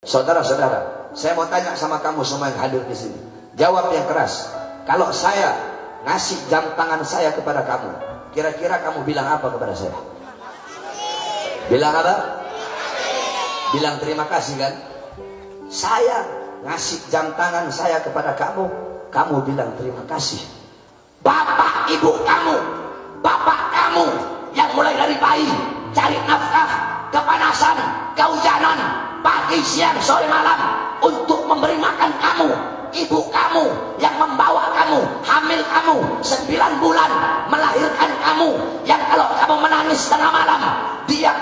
Saudara-saudara, saya mau tanya sama kamu semua yang hadir di sini. Jawab yang keras. Kalau saya ngasih jam tangan saya kepada kamu, kira-kira kamu bilang apa kepada saya? Bilang apa? Bilang terima kasih kan? Saya ngasih jam tangan saya kepada kamu, kamu bilang terima kasih. Bapak ibu kamu, bapak kamu yang mulai dari bayi cari nafkah, kepanasan, kehujanan, pagi, siang, sore, malam untuk memberi makan kamu. Ibu kamu yang membawa kamu, hamil kamu 9 bulan, melahirkan kamu, yang kalau kamu menangis tengah malam, dia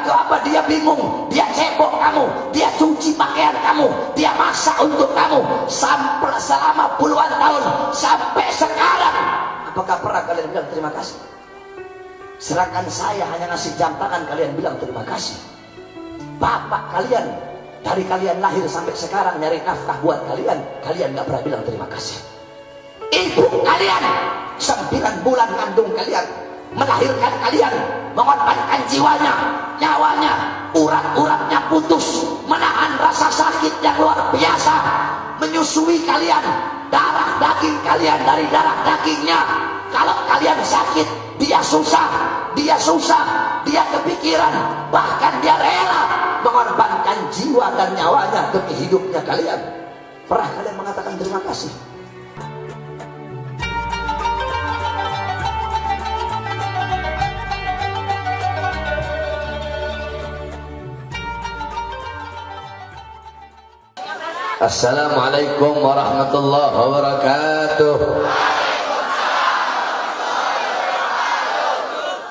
bingung, dia cebok kamu, dia cuci pakaian kamu, dia masak untuk kamu sampai selama puluhan tahun sampai sekarang. Apakah pernah kalian bilang terima kasih? Serahkan saya hanya ngasih jam tangan, kalian bilang terima kasih. Bapak kalian dari kalian lahir sampai sekarang nyari nafkah buat kalian, kalian nggak pernah bilang terima kasih. Ibu kalian 9 bulan ngandung kalian, melahirkan kalian, mengorbankan jiwanya, nyawanya, urat-uratnya putus, menahan rasa sakit yang luar biasa, menyusui kalian, darah daging kalian dari darah dagingnya. Kalau kalian sakit, dia susah, dia kepikiran, bahkan dia rela mengorbankan jiwa dan nyawanya demi hidupnya kalian. Pernah kalian mengatakan terima kasih? Assalamualaikum warahmatullahi wabarakatuh.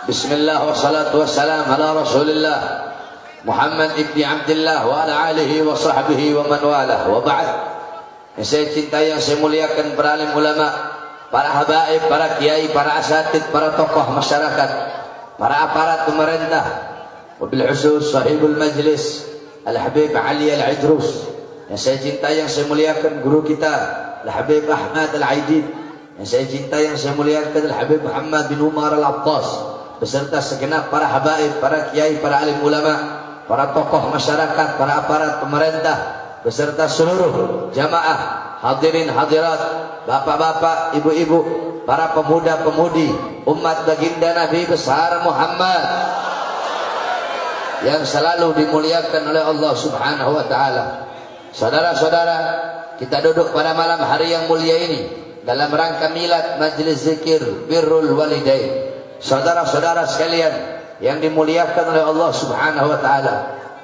Bismillah wassalatu wassalam ala rasulillah Muhammad ibni Abdullah wa ala alihi wa sahbihi wa man walah, wa ba'd. Yang saya cintai, yang saya muliakan para alim ulama, para habaib, para kiai, para asatid, para tokoh masyarakat, para aparat pemerintah, wabil khusus sahibul majlis Al-Habib Ali Al-Idrus. Yang saya cintai, yang saya muliakan guru kita Al-Habib Ahmad Al-Aidid. Yang saya cintai, yang saya muliakan Al-Habib Muhammad bin Umar Al-Attas, beserta segenap para habaib, para kiai, para alim ulama, para tokoh masyarakat, para aparat pemerintah, beserta seluruh jamaah hadirin hadirat, bapak-bapak, ibu-ibu, para pemuda-pemudi umat baginda Nabi besar Muhammad yang selalu dimuliakan oleh Allah Subhanahu wa taala. Saudara-saudara, kita duduk pada malam hari yang mulia ini dalam rangka milad majlis zikir birrul walidain. Saudara-saudara sekalian yang dimuliakan oleh Allah Subhanahu wa taala,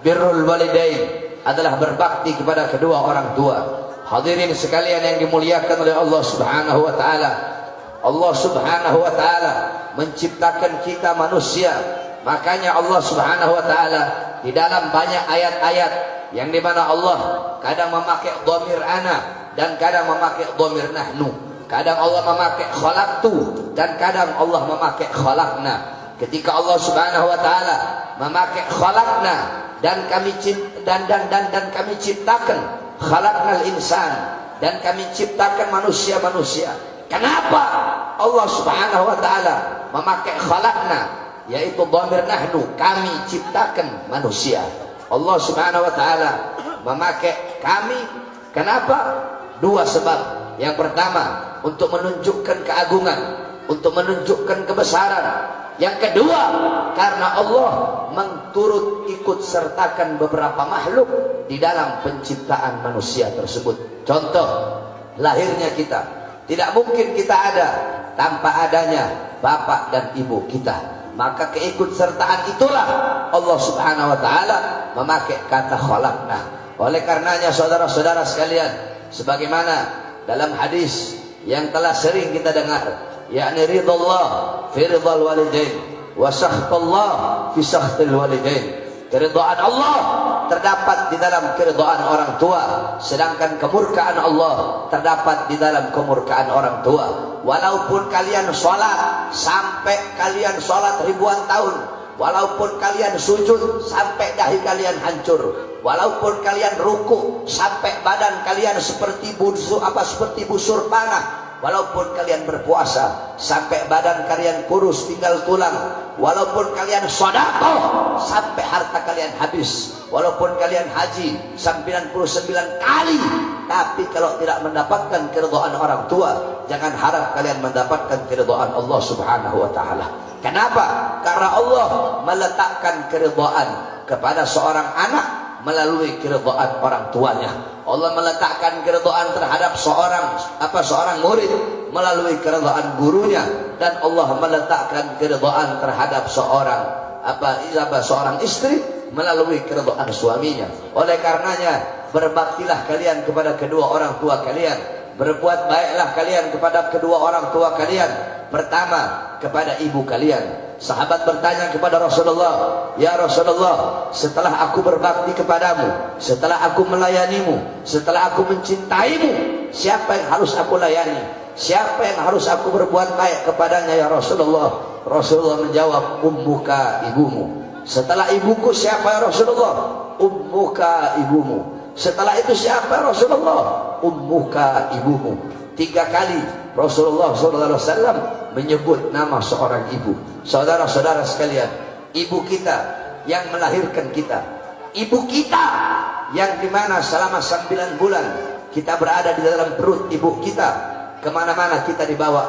birrul walidain adalah berbakti kepada kedua orang tua. Hadirin sekalian yang dimuliakan oleh Allah Subhanahu wa taala, Allah Subhanahu wa taala menciptakan kita manusia. Makanya Allah Subhanahu wa taala di dalam banyak ayat-ayat yang dimana Allah kadang memakai dhamir ana dan kadang memakai dhamir nahnu. Kadang Allah memakai khalaqtu dan kadang Allah memakai khalaqna. Ketika Allah Subhanahu wa taala memakai khalaqna dan kami ciptakan, khalaqnal insan, dan kami ciptakan manusia-manusia. Kenapa Allah Subhanahu wa taala memakai khalaqna, yaitu dhamir nahnu, kami ciptakan manusia. Allah Subhanahu wa taala memakai kami, kenapa? 2 sebab. Yang pertama, untuk menunjukkan keagungan, untuk menunjukkan kebesaran. Yang kedua, karena Allah menturut ikut sertakan beberapa makhluk di dalam penciptaan manusia tersebut. Contoh, lahirnya kita. Tidak mungkin kita ada tanpa adanya bapak dan ibu kita. Maka keikutsertaan itulah Allah Subhanahu wa taala memakai kata khalaqna. Oleh karenanya saudara-saudara sekalian, sebagaimana dalam hadis yang telah sering kita dengar, yakni ridallah fi ridal walidain wa sakhtullah fi sakhtil walidain. Keridhaan Allah terdapat di dalam keridhaan orang tua, sedangkan kemurkaan Allah terdapat di dalam kemurkaan orang tua. Walaupun kalian sholat sampai kalian sholat ribuan tahun, walaupun kalian sujud sampai dahi kalian hancur, walaupun kalian ruku sampai badan kalian seperti busur panah, walaupun kalian berpuasa sampai badan kalian kurus tinggal tulang, walaupun kalian sedekah sampai harta kalian habis, walaupun kalian haji 99 kali, tapi kalau tidak mendapatkan keridhaan orang tua, jangan harap kalian mendapatkan keridhaan Allah Subhanahu wa taala. Kenapa? Karena Allah meletakkan keridhaan kepada seorang anak melalui keridhaan orang tuanya. Allah meletakkan keridhaan terhadap seorang murid melalui keridhaan gurunya, dan Allah meletakkan keridhaan terhadap seorang istri melalui keridhaan suaminya. Oleh karenanya, berbaktilah kalian kepada kedua orang tua kalian, berbuat baiklah kalian kepada kedua orang tua kalian. Pertama, kepada ibu kalian. Sahabat bertanya kepada Rasulullah, "Ya Rasulullah, setelah aku berbakti kepadamu, setelah aku melayanimu, setelah aku mencintaimu, siapa yang harus aku layani? Siapa yang harus aku berbuat baik kepadanya ya Rasulullah?" Rasulullah menjawab, "Ummuka, ibumu." Setelah ibuku siapa ya Rasulullah? Ummuka, ibumu. Setelah itu siapa ya Rasulullah? Ummuka, ibumu. 3 kali Rasulullah SAW menyebut nama seorang ibu. Saudara-saudara sekalian, ibu kita yang melahirkan kita, ibu kita yang dimana selama 9 bulan kita berada di dalam perut ibu kita, kemana-mana kita dibawa,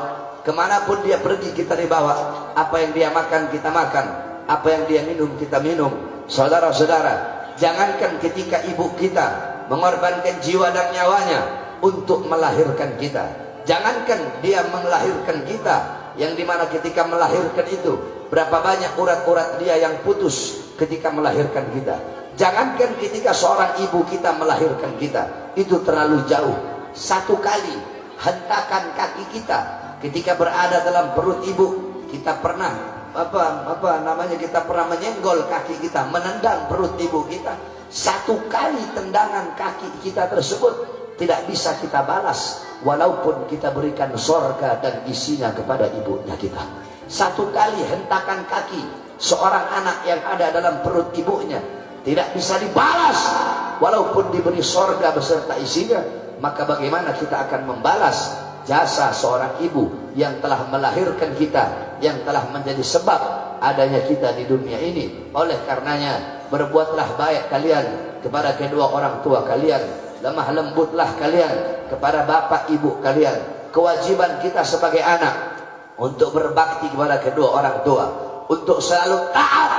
kemanapun dia pergi kita dibawa, apa yang dia makan kita makan, apa yang dia minum kita minum. Saudara-saudara, jangankan ketika ibu kita mengorbankan jiwa dan nyawanya untuk melahirkan kita, jangankan dia melahirkan kita, yang dimana ketika melahirkan itu berapa banyak urat-urat dia yang putus ketika melahirkan kita. Jangankan ketika seorang ibu kita melahirkan kita, itu terlalu jauh. 1 kali hentakan kaki kita ketika berada dalam perut ibu, kita pernah kita pernah menyenggol kaki kita, menendang perut ibu kita. 1 kali tendangan kaki kita tersebut tidak bisa kita balas, walaupun kita berikan sorga dan isinya kepada ibunya kita. 1 kali hentakan kaki seorang anak yang ada dalam perut ibunya tidak bisa dibalas, walaupun diberi sorga beserta isinya. Maka bagaimana kita akan membalas jasa seorang ibu yang telah melahirkan kita, yang telah menjadi sebab adanya kita di dunia ini. Oleh karenanya, berbuatlah baik kalian kepada kedua orang tua kalian, lemah lembutlah kalian kepada bapak ibu kalian. Kewajiban kita sebagai anak untuk berbakti kepada kedua orang tua, untuk selalu taat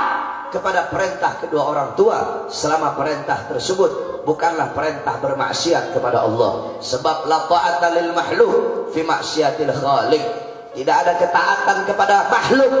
kepada perintah kedua orang tua selama perintah tersebut bukanlah perintah bermaksiat kepada Allah. Sebab la ta'ata lil makhluk fi maksiatil khaliq. Tidak ada ketaatan kepada makhluk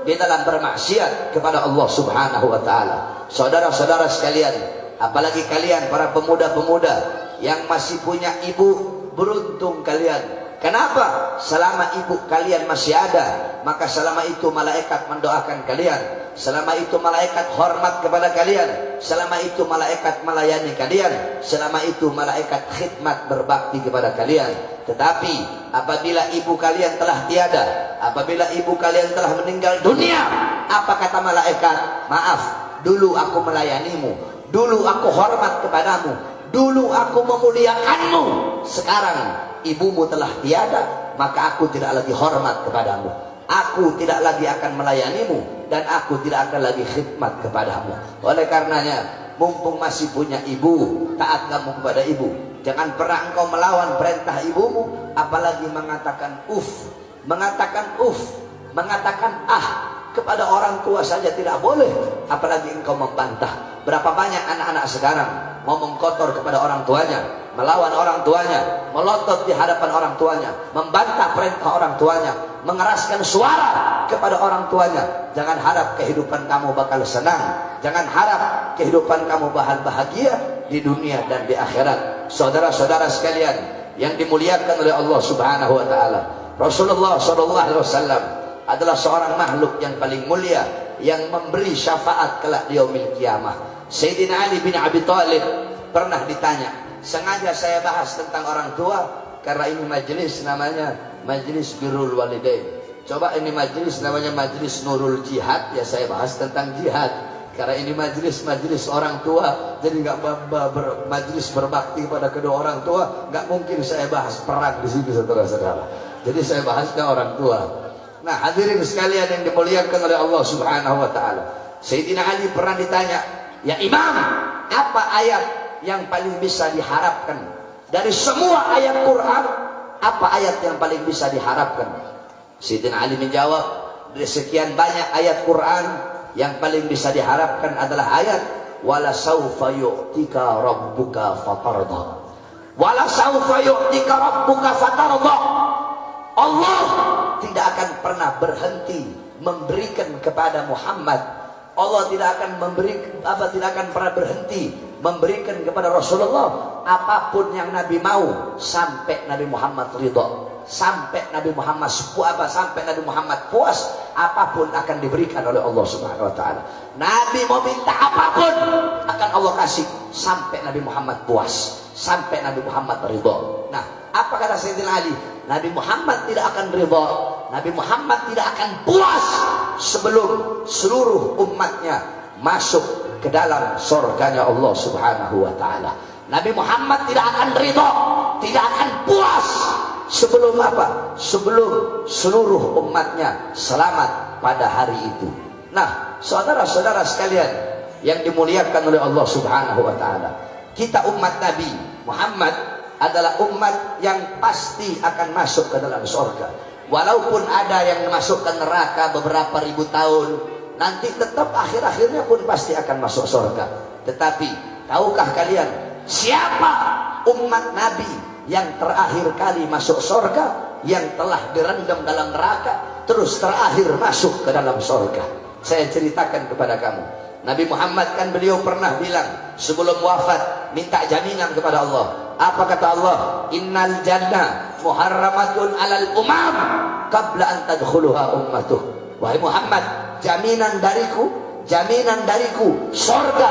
di dalam bermaksiat kepada Allah Subhanahu wa taala. Saudara-saudara sekalian, apalagi kalian para pemuda-pemuda yang masih punya ibu, beruntung kalian. Kenapa? Selama ibu kalian masih ada, maka selama itu malaikat mendoakan kalian, selama itu malaikat hormat kepada kalian, selama itu malaikat melayani kalian, selama itu malaikat khidmat berbakti kepada kalian. Tetapi apabila ibu kalian telah tiada, apabila ibu kalian telah meninggal dunia, apa kata malaikat? Maaf, dulu aku melayanimu, dulu aku hormat kepadamu, dulu aku memuliakanmu. Sekarang ibumu telah tiada, maka aku tidak lagi hormat kepadamu, aku tidak lagi akan melayanimu, dan aku tidak akan lagi khidmat kepadamu. Oleh karenanya, mumpung masih punya ibu, taat kamu kepada ibu. Jangan pernah engkau melawan perintah ibumu, apalagi mengatakan mengatakan kepada orang tua saja tidak boleh, apalagi engkau membantah. Berapa banyak anak-anak sekarang ngomong kotor kepada orang tuanya, melawan orang tuanya, melotot di hadapan orang tuanya, membantah perintah orang tuanya, mengeraskan suara kepada orang tuanya. Jangan harap kehidupan kamu bakal senang, jangan harap kehidupan kamu bahagia di dunia dan di akhirat. Saudara-saudara sekalian yang dimuliakan oleh Allah Subhanahu wa taala, Rasulullah SAW adalah seorang makhluk yang paling mulia, yang memberi syafaat kelak di yaumil kiamah. Sayyidina Ali bin Abi Thalib pernah ditanya, sengaja saya bahas tentang orang tua karena ini majelis namanya majelis birrul walidain. Coba ini majelis namanya majelis nurul jihad, ya saya bahas tentang jihad. Karena ini majelis orang tua, jadi nggak majelis berbakti pada kedua orang tua, nggak mungkin saya bahas perang di sini, saudara-saudara. Jadi saya bahasnya orang tua. Nah, hadirin sekalian yang dimuliakan oleh Allah Subhanahu wa taala. Sayyidina Ali pernah ditanya, "Ya Imam, apa ayat yang paling bisa diharapkan dari semua ayat Quran? Apa ayat yang paling bisa diharapkan?" Sayyidina Ali menjawab, "Dari sekian banyak ayat Quran, yang paling bisa diharapkan adalah ayat wala saufa yu'tika rabbuka fatarda." Wala saufa yu'tika rabbuka fatarda. Allah tidak akan pernah berhenti memberikan kepada Muhammad. Allah tidak akan pernah berhenti memberikan kepada Rasulullah apapun yang Nabi mau sampai Nabi Muhammad ridha. Sampai Nabi Muhammad sampai Nabi Muhammad puas, apapun akan diberikan oleh Allah Subhanahu wa taala. Nabi mau minta apapun akan Allah kasih sampai Nabi Muhammad puas, sampai Nabi Muhammad ridha. Nah, apa kata Sayyidina Ali? Nabi Muhammad tidak akan ridha, Nabi Muhammad tidak akan puas sebelum seluruh umatnya masuk ke dalam surganya Allah Subhanahu wa taala. Nabi Muhammad tidak akan ridha, tidak akan puas sebelum apa? Sebelum seluruh umatnya selamat pada hari itu. Nah, saudara-saudara sekalian yang dimuliakan oleh Allah Subhanahu wa taala, kita umat Nabi Muhammad adalah umat yang pasti akan masuk ke dalam surga. Walaupun ada yang masuk ke neraka beberapa ribu tahun, nanti tetap akhir-akhirnya pun pasti akan masuk surga. Tetapi tahukah kalian siapa umat Nabi yang terakhir kali masuk surga, yang telah direndam dalam neraka terus terakhir masuk ke dalam surga? Saya ceritakan kepada kamu. Nabi Muhammad kan beliau pernah bilang sebelum wafat, minta jaminan kepada Allah. Apa kata Allah? Innal jannah muharramatun alal umam qabla an tadkhuluha ummatuh. Wahai Muhammad, jaminan dariku surga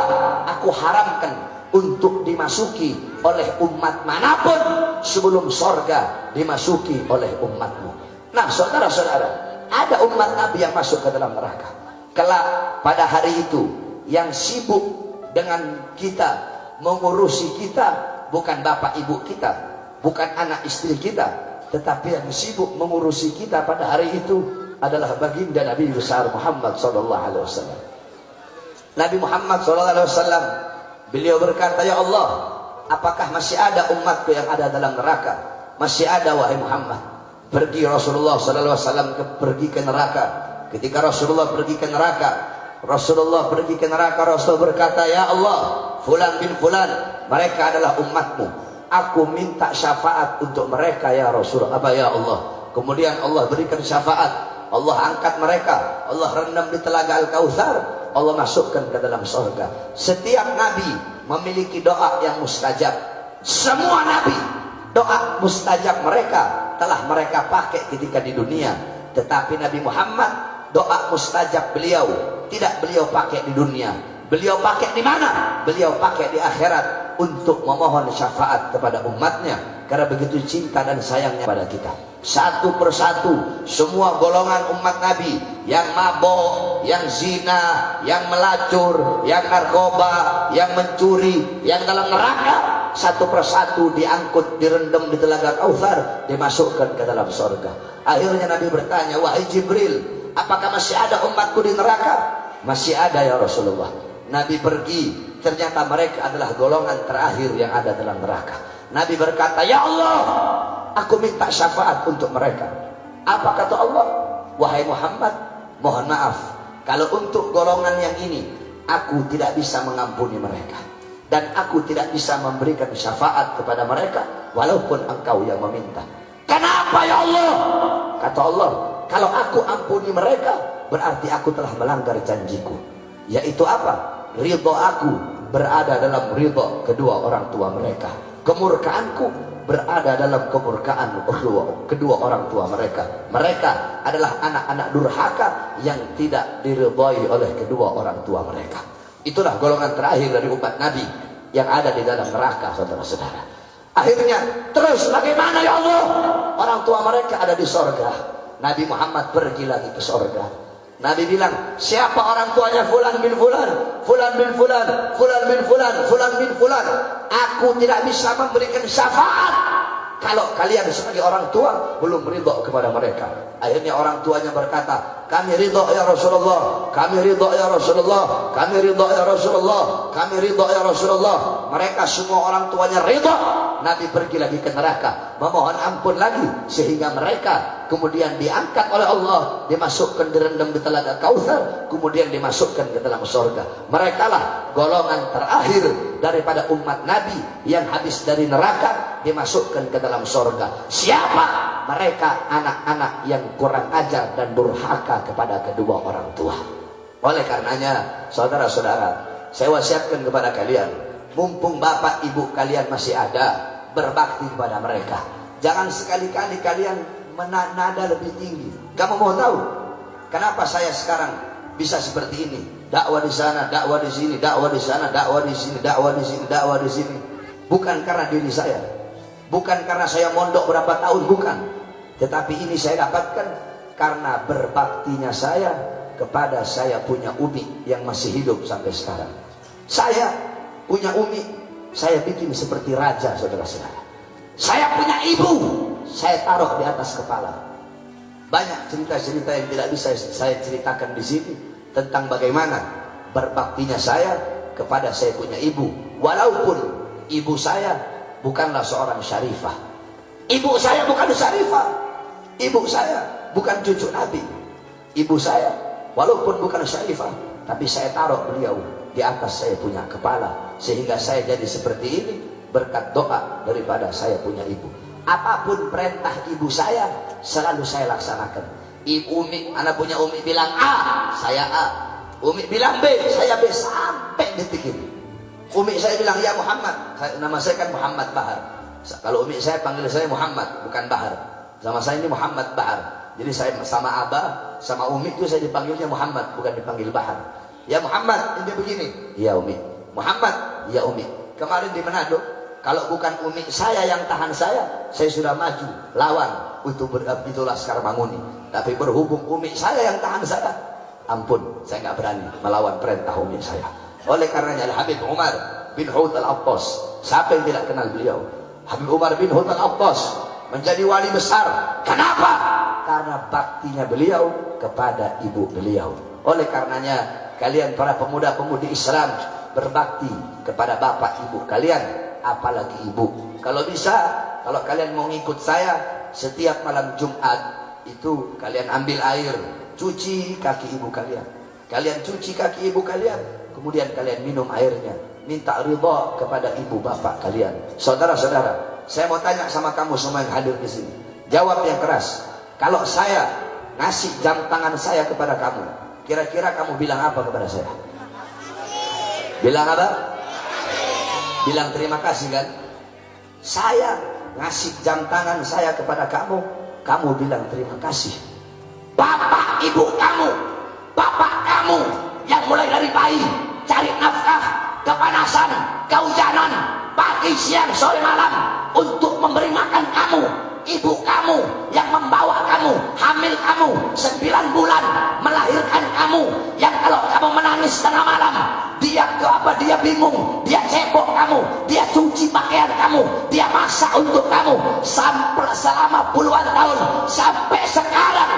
aku haramkan untuk dimasuki oleh umat manapun sebelum surga dimasuki oleh umatmu. Nah, saudara-saudara, ada umat Nabi yang masuk ke dalam neraka. Kelak pada hari itu, yang sibuk dengan kita, mengurusi kita, bukan bapak ibu kita, bukan anak istri kita, tetapi yang sibuk mengurusi kita pada hari itu adalah baginda Nabi besar Muhammad sallallahu alaihi wasallam. Nabi Muhammad sallallahu alaihi wasallam beliau berkata, "Ya Allah, apakah masih ada umatku yang ada dalam neraka?" "Masih ada wahai Muhammad." Pergi Rasulullah sallallahu alaihi wasallam pergi ke neraka. Ketika Rasulullah pergi ke neraka, Rasul berkata, "Ya Allah, fulan bin fulan, mereka adalah umatmu. Aku minta syafaat untuk mereka ya Rasul." "Apa ya Allah?" Kemudian Allah berikan syafaat. Allah angkat mereka, Allah rendam di telaga Al-Kautsar, Allah masukkan ke dalam surga. Setiap nabi memiliki doa yang mustajab. Semua nabi doa mustajab mereka telah mereka pakai ketika di dunia. Tetapi Nabi Muhammad, doa mustajab beliau tidak beliau pakai di dunia. Beliau pakai di mana? Beliau pakai di akhirat untuk memohon syafaat kepada umatnya, karena begitu cinta dan sayangnya pada kita. Satu persatu semua golongan umat Nabi, yang mabok, yang zina, yang melacur, yang narkoba, yang mencuri, yang dalam neraka, satu persatu diangkut, direndam di telaga Kautsar, dimasukkan ke dalam surga. Akhirnya Nabi bertanya, "Wahai Jibril, apakah masih ada umatku di neraka?" "Masih ada ya Rasulullah." Nabi pergi, ternyata mereka adalah golongan terakhir yang ada dalam neraka. Nabi berkata, "Ya Allah, aku minta syafaat untuk mereka." Apa kata Allah? "Wahai Muhammad, mohon maaf, kalau untuk golongan yang ini aku tidak bisa mengampuni mereka, dan aku tidak bisa memberikan syafaat kepada mereka walaupun engkau yang meminta." "Kenapa ya Allah?" Kata Allah, "Kalau aku ampuni mereka, berarti aku telah melanggar janjiku, yaitu apa? Ridho aku berada dalam ridho kedua orang tua mereka, kemurkaanku berada dalam kemurkaan kedua orang tua mereka. Mereka adalah anak-anak durhaka yang tidak diridhoi oleh kedua orang tua mereka." Itulah golongan terakhir dari umat Nabi yang ada di dalam neraka, saudara-saudara. Akhirnya terus bagaimana ya Allah? Orang tua mereka ada di sorga. Nabi Muhammad pergi lagi ke sorga. Nabi bilang, siapa orang tuanya fulan bin fulan, fulan bin fulan, fulan bin fulan, fulan bin fulan, aku tidak bisa memberikan syafaat kalau kalian sebagai orang tua belum ridho kepada mereka. Akhirnya orang tuanya berkata, kami ridho ya Rasulullah, kami ridho ya Rasulullah, kami ridho ya Rasulullah, kami ridho ya Rasulullah. Mereka semua orang tuanya ridho. Nabi pergi lagi ke neraka, memohon ampun lagi, sehingga mereka kemudian diangkat oleh Allah, dimasukkan direndam di telaga Kautsar, kemudian dimasukkan ke dalam surga. Mereka lah golongan terakhir daripada umat Nabi yang habis dari neraka dimasukkan ke dalam surga. Siapa? Mereka anak-anak yang kurang ajar dan durhaka kepada kedua orang tua. Oleh karenanya, saudara-saudara, saya wasiatkan kepada kalian, mumpung bapak ibu kalian masih ada, berbakti kepada mereka. Jangan sekali-kali kalian menada lebih tinggi. Kamu mau tahu kenapa saya sekarang bisa seperti ini? Dakwah di sana, dakwah di sini, dakwah di sana, dakwah di sini, dakwah di sini, dakwah di sini. Bukan karena diri saya, bukan karena saya mondok berapa tahun, bukan. Tetapi ini saya dapatkan karena berbaktinya saya kepada saya punya umi yang masih hidup sampai sekarang. Saya punya umi, saya bikin seperti raja, saudara-saudara. Saya punya ibu, saya taruh di atas kepala. Banyak cerita-cerita yang tidak bisa saya ceritakan di sini tentang bagaimana berbaktinya saya kepada saya punya ibu. Walaupun ibu saya bukanlah seorang syarifah, ibu saya bukan syarifah, ibu saya bukan cucu Nabi. Ibu saya walaupun bukan syarifah, tapi saya taruh beliau di atas saya punya kepala, sehingga saya jadi seperti ini berkat doa daripada saya punya ibu. Apapun perintah ibu saya selalu saya laksanakan. Ibu umi, anak punya umi bilang A, saya A. Umi bilang B, saya B, sampai detik ini. Umi saya bilang ya Muhammad, nama saya kan Muhammad Bahar. Kalau umi saya panggil saya Muhammad, bukan Bahar. Sama saya ini Muhammad Bahar. Jadi saya sama abah, sama umi itu saya dipanggilnya Muhammad, bukan dipanggil Bahar. Ya Muhammad, ini begini. Ya umi. Muhammad, ya umi. Kemarin di Manado, kalau bukan umi saya yang tahan saya sudah maju lawan untuk itu Laskar Manguni. Tapi berhubung umi saya yang tahan saya, ampun, saya nggak berani melawan perintah umi saya. Oleh karenanya Habib Umar bin Hud al-Attas, siapa yang tidak kenal beliau? Habib Umar bin Hud al-Attas menjadi wali besar. Kenapa? Karena baktinya beliau kepada ibu beliau. Oleh karenanya kalian para pemuda-pemudi Islam berbakti kepada bapak ibu kalian, apalagi ibu. Kalau bisa, kalau kalian mau ngikut saya, setiap malam Jumat itu kalian ambil air, cuci kaki ibu kalian. Kalian cuci kaki ibu kalian, kemudian kalian minum airnya, minta ridha kepada ibu bapak kalian. Saudara-saudara, saya mau tanya sama kamu semua yang hadir di sini. Jawab yang keras. Kalau saya ngasih jam tangan saya kepada kamu, kira-kira kamu bilang apa kepada saya? Bilang apa? Bilang terima kasih kan? Saya ngasih jam tangan saya kepada kamu, kamu bilang terima kasih. Bapak ibu kamu, bapak kamu yang mulai dari bayi cari nafkah, kepanasan, kehujanan, pagi, siang, sore, malam untuk memberi makan kamu. Ibu kamu yang membawa kamu, hamil kamu 9 bulan, melahirkan kamu, yang kalau kamu menangis tengah malam, dia bingung, dia cebok kamu, dia cuci pakaian kamu, dia masak untuk kamu sampai selama puluhan tahun sampai sekarang.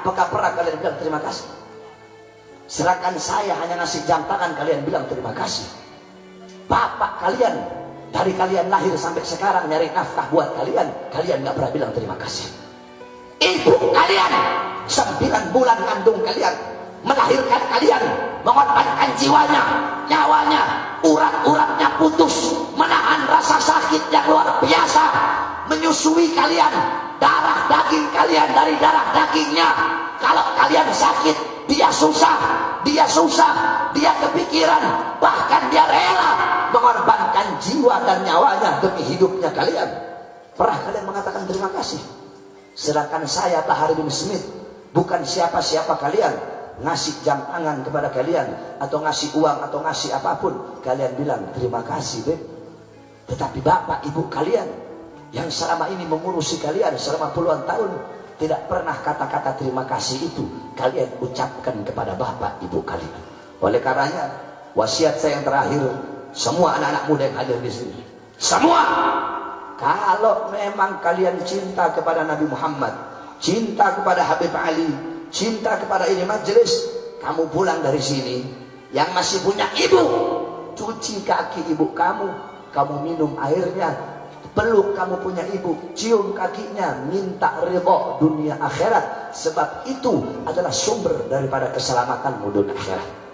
Apakah pernah kalian bilang terima kasih? Sedangkan saya hanya ngasih jam tangan, kalian bilang terima kasih. Bapak kalian dari kalian lahir sampai sekarang nyari nafkah buat kalian, kalian nggak pernah bilang terima kasih. Ibu kalian 9 bulan kandung kalian, melahirkan kalian, mengorbankan jiwanya, nyawanya, urat-uratnya putus, menahan rasa sakit yang luar biasa, menyusui kalian, darah daging kalian dari darah dagingnya. Kalau kalian sakit, dia susah, dia kepikiran, bahkan dia rela mengorbankan jiwa dan nyawanya demi hidupnya kalian. Pernah kalian mengatakan terima kasih? Sedangkan saya Bahar bin Smith bukan siapa-siapa kalian, ngasih jam tangan kepada kalian atau ngasih uang atau ngasih apapun, kalian bilang terima kasih Beb. Tetapi bapak ibu kalian yang selama ini mengurusi kalian selama puluhan tahun, tidak pernah kata-kata terima kasih itu kalian ucapkan kepada bapak ibu kalian. Oleh karenanya, wasiat saya yang terakhir, semua anak-anak muda yang hadir di sini, semua, kalau memang kalian cinta kepada Nabi Muhammad, cinta kepada Habib Ali, cinta kepada ini majelis, kamu pulang dari sini, yang masih punya ibu, cuci kaki ibu kamu, kamu minum airnya, peluk kamu punya ibu, cium kakinya, minta ridho dunia akhirat, sebab itu adalah sumber daripada keselamatanmu dunia akhirat.